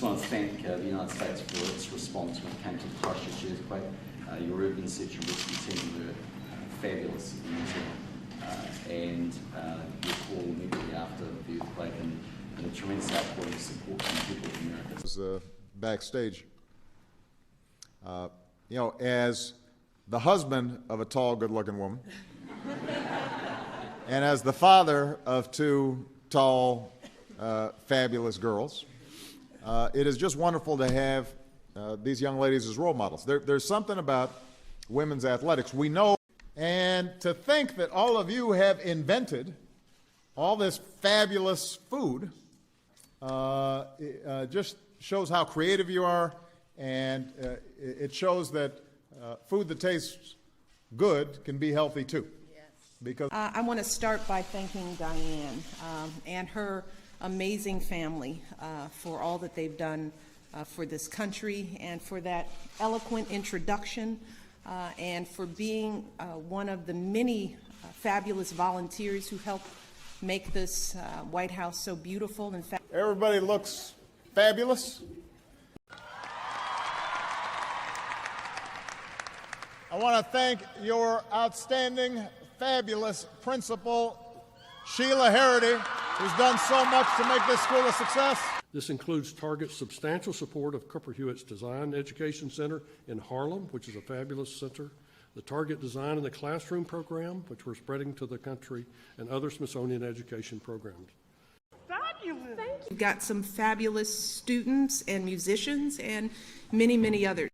just want to thank the United States for its response when it came to the Christchurch earthquake. Your urban search and rescue team were fabulous in New Zealand, and your call immediately after the earthquake and a tremendous outpouring of support from people of America. I was backstage. You know, as the husband of a tall, good-looking woman, and as the father of two tall, fabulous girls, it is just wonderful to have these young ladies as role models. There's something about women's athletics. We know, and to think that all of you have invented all this fabulous food just shows how creative you are, and it shows that food that tastes good can be healthy too. Yes. Because I want to start by thanking Diane and her amazing family for all that they've done for this country, and for that eloquent introduction, and for being one of the many fabulous volunteers who helped make this White House so beautiful. In fact, everybody looks fabulous. I want to thank your outstanding, fabulous principal, Sheila Harity, who's done so much to make this school a success. This includes Target's substantial support of Cooper Hewitt's Design Education Center in Harlem, which is a fabulous center, the Target Design in the Classroom program, which we're spreading to the country, and other Smithsonian education programs. we've got some fabulous students and musicians and many, many others.